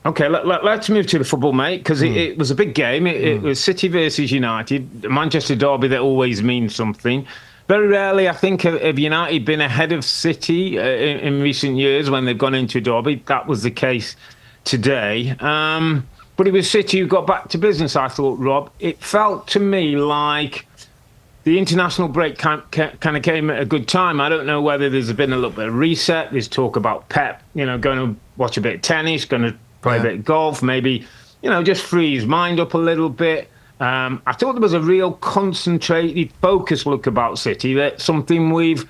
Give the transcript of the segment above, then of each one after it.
Okay, let's move to the football, mate, because it was a big game. It was City versus United, the Manchester derby that always means something. Very rarely, I think, have United been ahead of City in recent years when they've gone into a derby. That was the case today. But it was City who got back to business, I thought, Rob. It felt to me like the international break kind of came at a good time. I don't know whether there's been a little bit of reset. There's talk about Pep, going to watch a bit of tennis, going to play a bit of golf, maybe, just free his mind up a little bit. I thought there was a real concentrated, focused look about City. That's something we've,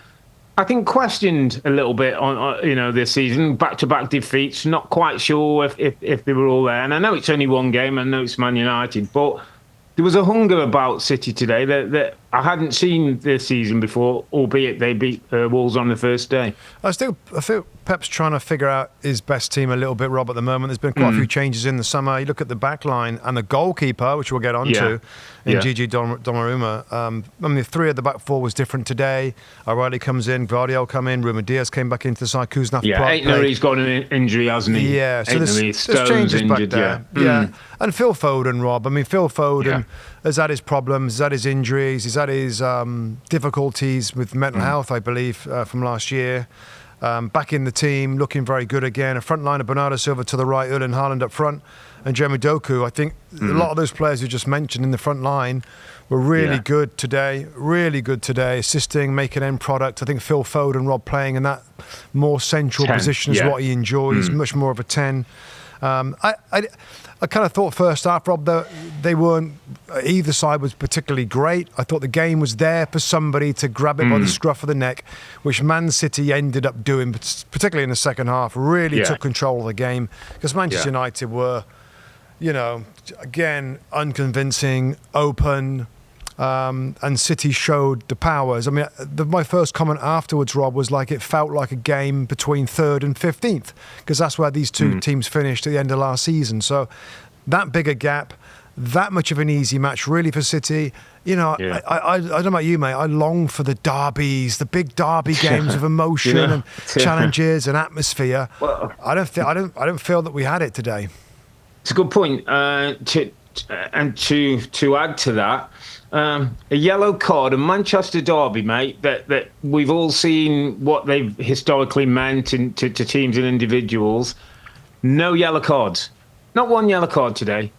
I think, questioned a little bit on this season. Back-to-back defeats. Not quite sure if they were all there. And I know it's only one game. I know it's Man United, but there was a hunger about City today that I hadn't seen this season before, albeit they beat Wolves on the first day. I feel Pep's trying to figure out his best team a little bit, Rob, at the moment. There's been quite a few changes in the summer. You look at the back line and the goalkeeper, which we'll get onto, Gigi Donnarumma. 3 of the back 4 was different today. O'Reilly comes in, Guardiola come in, Ruben Diaz came back into the side, Kuznets. He's got an injury, hasn't he? Yeah, so there's changes injured, back there. And Phil Foden, Rob. Phil Foden has had his problems, he's had his injuries, he's had his difficulties with mental health, I believe, from last year. Back in the team, looking very good again. A front line of Bernardo Silva to the right, Earle and Haaland up front, and Jeremy Doku. I think a lot of those players you just mentioned in the front line were really good today, assisting, making end product. I think Phil Foden, Rob, playing in that more central position is what he enjoys, much more of a 10. I kind of thought first half, Rob, that they weren't, either side was particularly great. I thought the game was there for somebody to grab it by the scruff of the neck, which Man City ended up doing, particularly in the second half, really took control of the game. Because Manchester United were, again, unconvincing, open, and City showed the powers. My first comment afterwards, Rob, was like it felt like a game between 3rd and 15th, because that's where these two teams finished at the end of last season. So that bigger gap, that much of an easy match really for City. I don't know about you, mate. I long for the derbies, the big derby games of emotion and challenges and atmosphere. Well, I don't feel that we had it today. It's a good point. To add to that, a yellow card, a Manchester derby, mate, that we've all seen what they've historically meant to teams and individuals. No yellow cards. Not one yellow card today.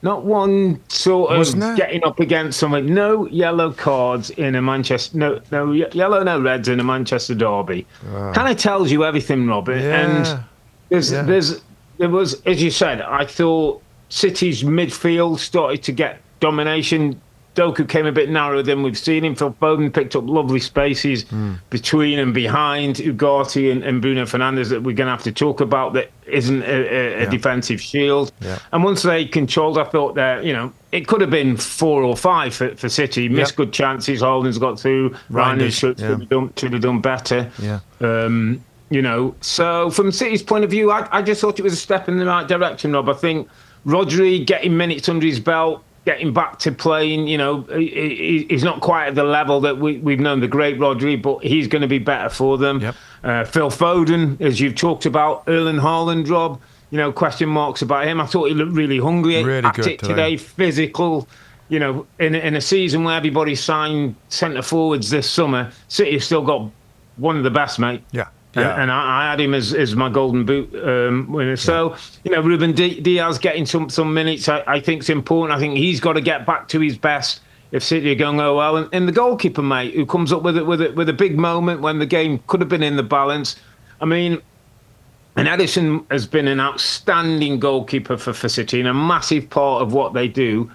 Not one sort of getting up against someone. No yellow cards in a Manchester. No yellow, no reds in a Manchester derby. Kind of tells you everything, Robert. And there was, as you said, I thought City's midfield started to get domination. Doku came a bit narrower than we've seen him. Phil Foden picked up lovely spaces between and behind Ugarte and Bruno Fernandes that we're going to have to talk about, that isn't a defensive shield. Yeah. And once they controlled, I thought that, it could have been 4 or 5 for City. Missed good chances. Holden's got through. Ryan should have done better. Yeah. So from City's point of view, I just thought it was a step in the right direction, Rob. I think Rodri getting minutes under his belt, getting back to playing, he's not quite at the level that we've known the great Rodri, but he's going to be better for them. Yep. Phil Foden, as you've talked about, Earle and Haaland, Rob, question marks about him. I thought he looked really hungry at it today, physical. In a season where everybody signed centre forwards this summer, City have still got one of the best, mate. Yeah. And I had him as my golden boot winner. So, Ruben Diaz getting some minutes, I think is important. I think he's got to get back to his best if City are going well. And the goalkeeper, mate, who comes up with a big moment when the game could have been in the balance. And Edison has been an outstanding goalkeeper for City and a massive part of what they do.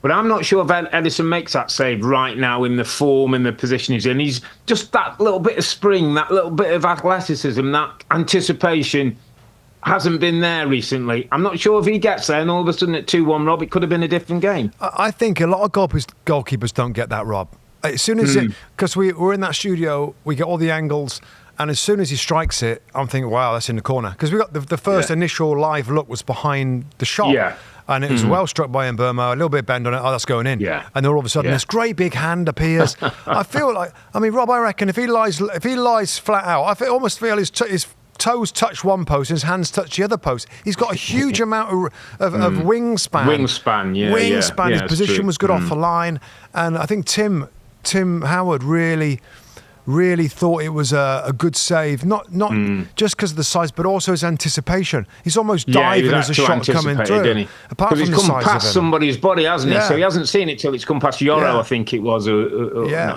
But I'm not sure if Edison makes that save right now in the form and the position he's in. He's just that little bit of spring, that little bit of athleticism, that anticipation hasn't been there recently. I'm not sure if he gets there and all of a sudden at 2-1, Rob, it could have been a different game. I think a lot of goalkeepers don't get that, Rob. As soon as because we're in that studio, we get all the angles, and as soon as he strikes it, I'm thinking, wow, that's in the corner. Because we got the first initial live look was behind the shot. Yeah. And it was well struck by Mbeumo, a little bit bend on it. Oh, that's going in. Yeah. And then all of a sudden, this great big hand appears. I feel like, Rob, I reckon if he lies flat out, almost feel his toes touch one post and his hands touch the other post. He's got a huge amount of wingspan. Wingspan, yeah. Wingspan. His position was good off the line. And I think Tim Howard really thought it was a good save, not just because of the size, but also his anticipation. He's almost diving as a shot coming through. Apart from he's the come size past of him. Somebody's body, hasn't he? So he hasn't seen it till it's come past Earle, I think it was, not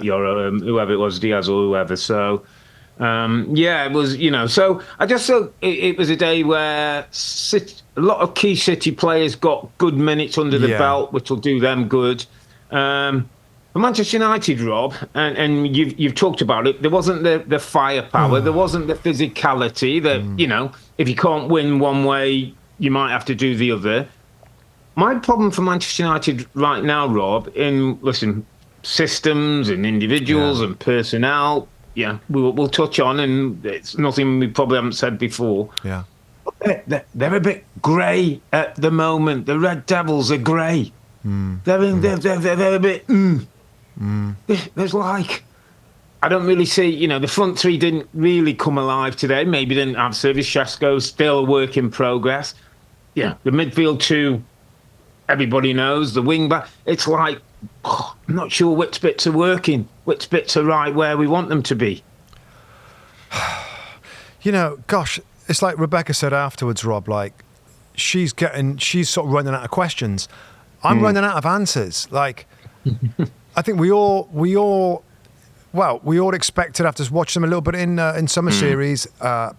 Earle, whoever it was, Diaz or whoever. So, it was, so I just thought it was a day where a lot of key City players got good minutes under the belt, which will do them good. For Manchester United, Rob, and you've talked about it, there wasn't the firepower, there wasn't the physicality that, if you can't win one way, you might have to do the other. My problem for Manchester United right now, Rob, systems and individuals and personnel, we'll touch on, and it's nothing we probably haven't said before. Yeah. They're a bit grey at the moment. The Red Devils are grey. They're a bit... There's I don't really see, the front three didn't really come alive today. Maybe didn't have service. Shesko's still a work in progress. The midfield two, everybody knows. The wing back, it's I'm not sure which bits are working, which bits are right where we want them to be. Gosh, it's like Rebecca said afterwards, Rob, she's sort of running out of questions. I'm running out of answers. I think we all expected after watching them a little bit in summer series.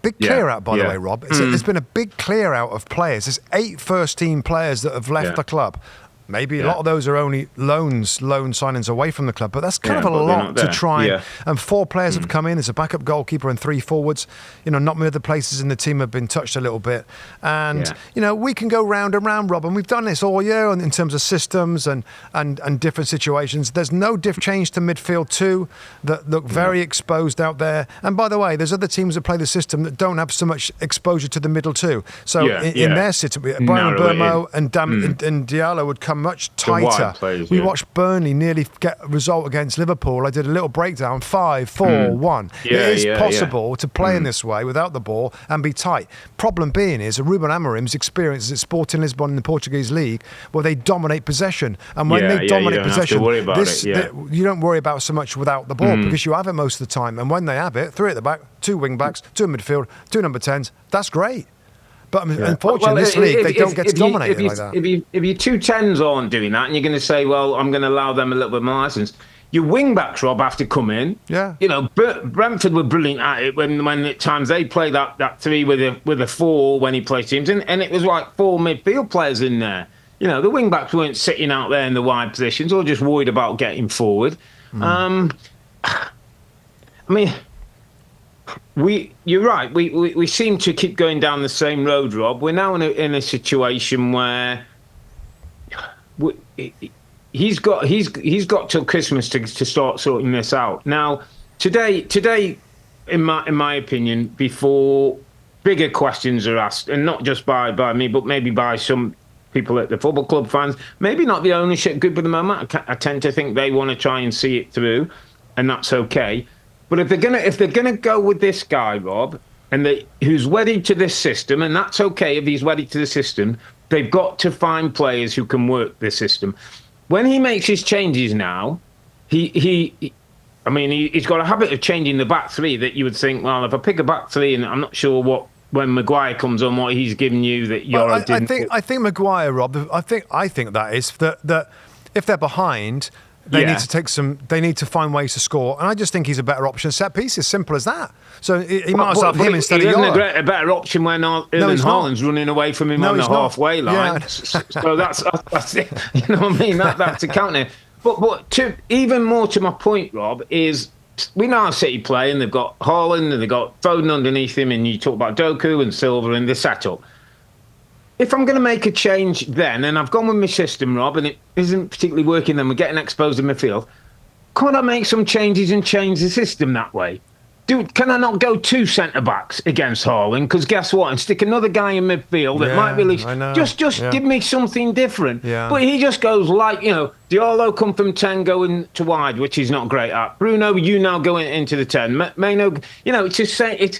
Big clear out, by the way, Rob. There's been a big clear out of players. There's 8 first-team players that have left the club. Maybe a lot of those are only loan signings away from the club, but that's kind of a lot to try. And 4 players have come in. There's a backup goalkeeper and 3 forwards. Not many other places in the team have been touched a little bit. And, we can go round and round, Rob, and we've done this all year in terms of systems and different situations. There's no change to midfield too that look very exposed out there. And by the way, there's other teams that play the system that don't have so much exposure to the middle too. So in their system, Brian Burmo and Diallo would come much tighter. We watched Burnley nearly get a result against Liverpool. I did a little breakdown, 5-4-1. It is possible to play in this way without the ball and be tight. Problem being is Ruben Amorim's experience at Sporting Lisbon in the Portuguese league, where they dominate possession, and when they dominate possession, you don't worry about so much without the ball because you have it most of the time. And when they have it, 3 at the back, 2 wing backs, 2 in midfield, 2 number 10s. That's great. But unfortunately, in this league, they don't get to dominate like that. If your 2 10s aren't doing that, and you're going to say, well, I'm going to allow them a little bit more license, your wing-backs, Rob, have to come in. Yeah. Brentford were brilliant at it when at times they played that 3 with a 4 when he played teams, and it was 4 midfield players in there. The wing-backs weren't sitting out there in the wide positions or just worried about getting forward. You're right. We seem to keep going down the same road, Rob. We're now in a situation where he's got till Christmas to start sorting this out. Now, today, in my opinion, before bigger questions are asked, and not just by me, but maybe by some people at the football club, fans, maybe not the ownership group at the moment. I tend to think they want to try and see it through, and that's okay. But if they're gonna go with this guy, Rob, and who's wedded to this system, and that's okay if he's wedded to the system, they've got to find players who can work this system. When he makes his changes now, he's got a habit of changing the back 3 that you would think, well, if I pick a back 3, and I'm not sure when Maguire comes on, what he's giving you that Euro didn't. I think Maguire, Rob. I think that is that if they're behind. They need to find ways to score, and I just think he's a better option. Set piece, as simple as that. So he might as well have him instead of Euro. He isn't a better option when Erling Haaland's running away from him on the halfway line. Yeah. So that's it. You know what I mean? That's a counter. But even more to my point, Rob, is we know how City play, and they've got Haaland and they've got Foden underneath him, and you talk about Doku and Silva and the setup. If I'm going to make a change then, and I've gone with my system, Rob, and it isn't particularly working, then we're getting exposed in midfield, could I make some changes and change the system that way? Can I not go 2 centre-backs against Haaland? Because guess what? And stick another guy in midfield that might really... Just give me something different. Yeah. But he just goes Diallo come from 10 going to wide, which he's not great at. Bruno, you now going into the 10. Maino, it's just saying...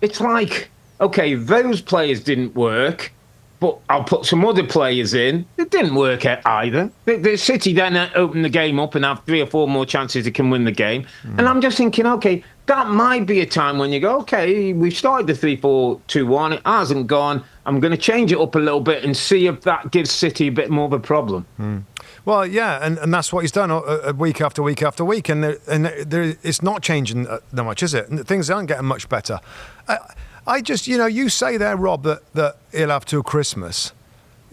It's like... okay, those players didn't work, but I'll put some other players in. It didn't work out either. The City then open the game up and have 3 or 4 more chances they can win the game. And I'm just thinking, okay, that might be a time when you go, okay, we've started the 3-4-2-1. It hasn't gone. I'm going to change it up a little bit and see if that gives City a bit more of a problem. Well, yeah, and that's what he's done week after week after week, and it's not changing that much, is it? Things aren't getting much better. I just, you say there, Rob, that he'll have till Christmas.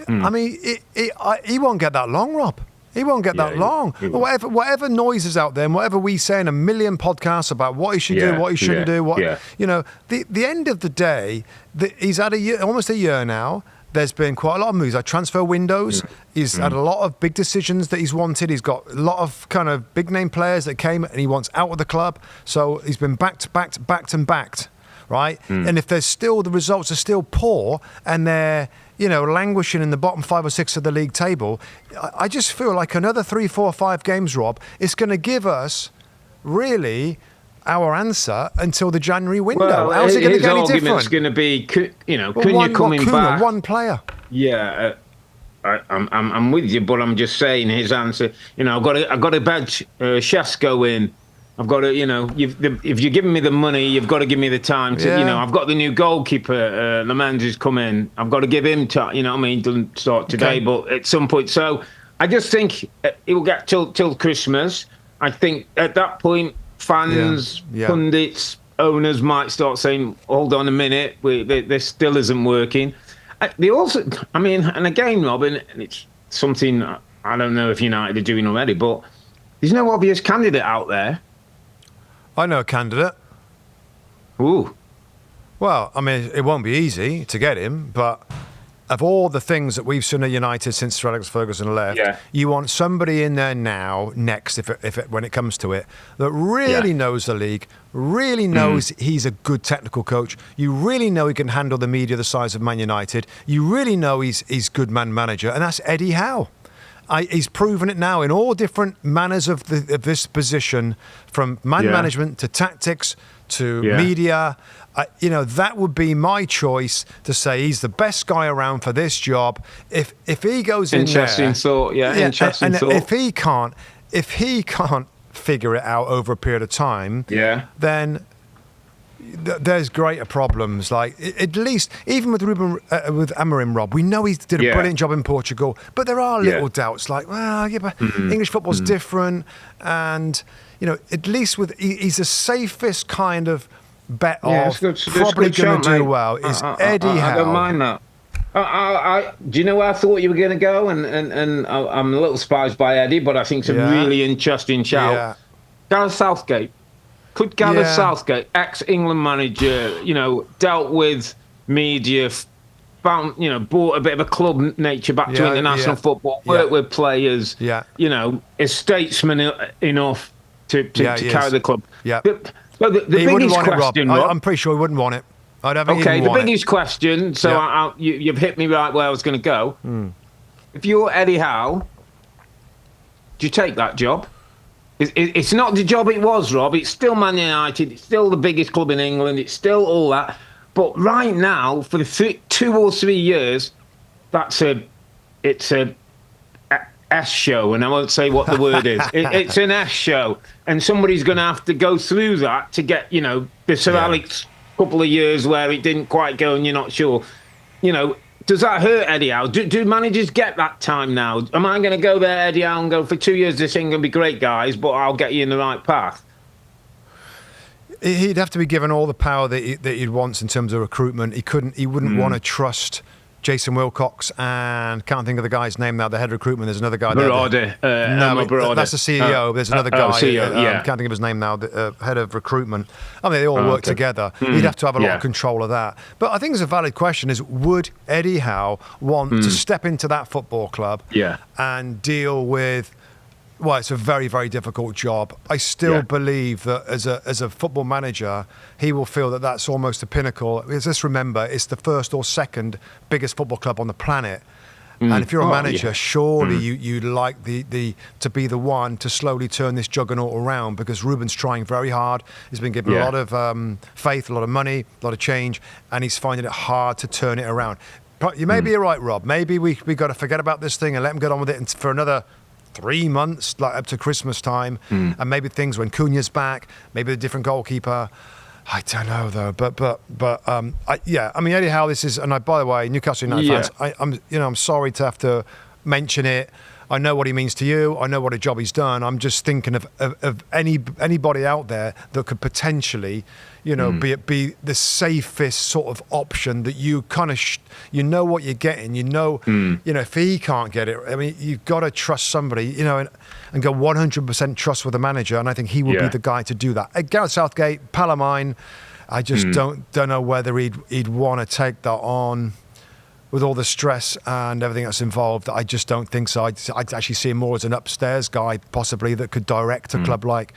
I mean, he won't get that long, Rob. He won't get that long. Whatever noise is out there, and whatever we say in a million podcasts about what he should do, what he shouldn't do, the end of the day, he's had almost a year now. There's been quite a lot of moves, like transfer windows. He's had a lot of big decisions that he's wanted. He's got a lot of kind of big name players that came and he wants out of the club. So he's been backed, right? And if there's still, the results are still poor and they're, languishing in the bottom 5 or 6 of the league table, I just feel like another 3, 4, 5 games, Rob, it's going to give us really our answer until the January window. Well, how's it going to get any different? His argument's going to be, Cunha coming back. One player. Yeah, I'm with you, but I'm just saying his answer. I've got to badge Shasko in. I've got to, if you're giving me the money, you've got to give me the time to, I've got the new goalkeeper, Lemans, who's come in. I've got to give him time. He doesn't start today, but at some point. So I just think it will get till Christmas. I think at that point, fans, pundits, owners might start saying, hold on a minute, this still isn't working. They also, and again, Robin, it's something I don't know if United are doing already, but there's no obvious candidate out there. I know a candidate. Ooh. Well, it won't be easy to get him, but of all the things that we've seen at United since Sir Alex Ferguson left, you want somebody in there next, when it comes to it, that really knows the league, really knows he's a good technical coach. You really know he can handle the media the size of Man United. You really know he's good man manager, and that's Eddie Howe. He's proven it now in all different manners of this position, from management to tactics to media. That would be my choice to say he's the best guy around for this job. If he goes in there, interesting thought. If he can't figure it out over a period of time, then there's greater problems. Like, at least, even with Amorim, Rob, we know he did a brilliant job in Portugal, but there are little doubts. Like, but English football's different, and at least he's the safest kind of bet off. Probably going to do well. Is Eddie Howe? I don't mind that. Do you know where I thought you were going to go? And I'm a little surprised by Eddie, but I think it's a really interesting shout. Gareth Southgate. Could Gareth Southgate, ex-England manager, dealt with media, found, brought a bit of a club nature back to international football, worked with players, is statesman enough to carry the club. Yeah. Well, the biggest question, Rob, I'm pretty sure he wouldn't want it. I don't think biggest question, so you've hit me right where I was going to go. If you're Eddie Howe, do you take that job? It's not the job it was, Rob. It's still Man United. It's still the biggest club in England. It's still all that. But right now, for the 2 or 3 years, it's a S show, and I won't say what the word is. It's an S show, and somebody's going to have to go through that to get, the Sir Alex couple of years where it didn't quite go, and you're not sure. Does that hurt Eddie Howe? Do managers get that time now? Am I going to go there, Eddie Howe, and go, for 2 years, this ain't going to be great, guys, but I'll get you in the right path? He'd have to be given all the power that he wants in terms of recruitment. He wouldn't want to trust Jason Wilcox, and can't think of the guy's name now, the head of recruitment. There's another guy there. That's the CEO. There's another guy. Can't think of his name now, the head of recruitment. They all work together. He'd have to have a lot of control of that. But I think it's a valid question is, would Eddie Howe want to step into that football club and deal with... Well, it's a very, very difficult job. I still believe that as a football manager, he will feel that that's almost the pinnacle. Because let's remember, it's the first or second biggest football club on the planet. And if you're a manager, surely you'd like to be the one to slowly turn this juggernaut around, because Ruben's trying very hard. He's been given a lot of faith, a lot of money, a lot of change, and he's finding it hard to turn it around. But you may be right, Rob. Maybe we got to forget about this thing and let him get on with it for another 3 months, like up to Christmas time, and maybe things when Cunha's back, maybe a different goalkeeper. I don't know though, but I mean, anyhow, this is, and by the way, Newcastle United fans, I'm sorry to have to mention it. I know what he means to you. I know what a job he's done. I'm just thinking of anybody out there that could potentially, be the safest sort of option, that you kind of, know what you're getting. If he can't get it, I mean, you've got to trust somebody, and go 100% trust with the manager. And I think he would be the guy to do that. Gareth Southgate, pal of mine, I just don't know whether he'd want to take that on with all the stress and everything that's involved. I just don't think so. I'd actually see him more as an upstairs guy, possibly, that could direct a club like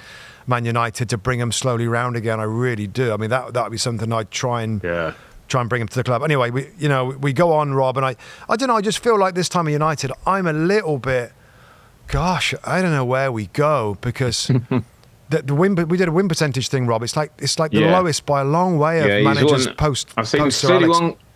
Man United to bring him slowly round again. I really do. I mean, that would be something I'd try and bring him to the club. Anyway, we go on, Rob, and I don't know. I just feel like this time at United, I'm a little bit. Gosh, I don't know where we go, because the win. We did a win percentage thing, Rob. It's like the lowest by a long way of managers post. I've seen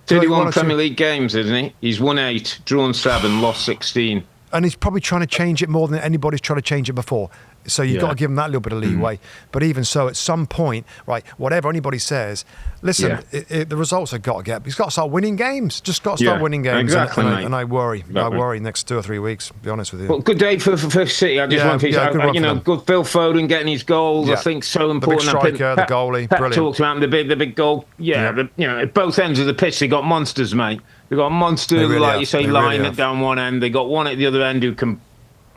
31 Premier League games, isn't he? He's won 8, drawn 7, lost 16. And he's probably trying to change it more than anybody's tried to change it before. So you've got to give him that little bit of leeway. But even so, at some point, right, whatever anybody says, listen, the results have got to get. He's got to start winning games. Just got to start winning games. Exactly, and I worry. Exactly. I worry next 2 or 3 weeks, to be honest with you. Well, good day for City. I just want to say, good Phil Foden getting his goals. I think so important. The big striker, the goalie, brilliant. Talked about the big goal. At both ends of the pitch, they got monsters, mate. They got a monster, you say, lying it down one end. They got one at the other end who can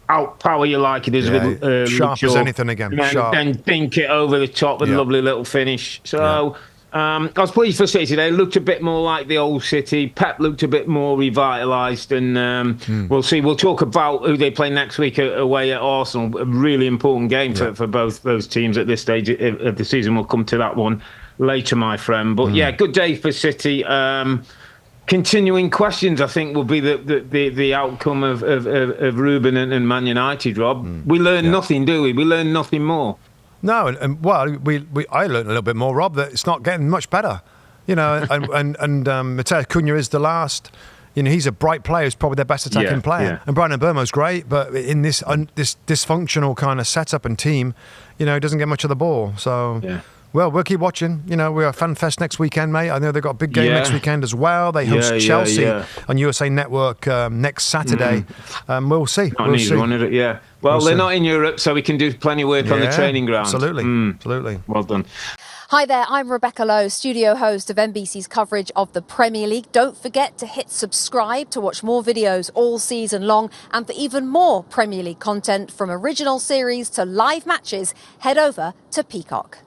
outpower you like it is with sharp as anything again. Then dink it over the top with a lovely little finish. So I was pleased for City. They looked a bit more like the old City. Pep looked a bit more revitalised, and we'll see. We'll talk about who they play next week away at Arsenal. A really important game for both those teams at this stage of the season. We'll come to that one later, my friend. But good day for City. Continuing questions, I think, will be the outcome of Ruben and Man United, Rob. We learn nothing, do we? We learn nothing more. No, and I learned a little bit more, Rob, that it's not getting much better. And Matteo Cunha is the last. He's a bright player. He's probably their best attacking player. Yeah. And Brian Mbeumo's great, but in this dysfunctional kind of setup and team, he doesn't get much of the ball. So. Yeah. Well, we'll keep watching. We're a Fan Fest next weekend, mate. I know they've got a big game next weekend as well. They host Chelsea on USA Network next Saturday. We'll see. Not an easy one, is it? Yeah. Well, they're not in Europe, so we can do plenty of work on the training ground. Absolutely. Well done. Hi there, I'm Rebecca Lowe, studio host of NBC's coverage of the Premier League. Don't forget to hit subscribe to watch more videos all season long. And for even more Premier League content, from original series to live matches, head over to Peacock.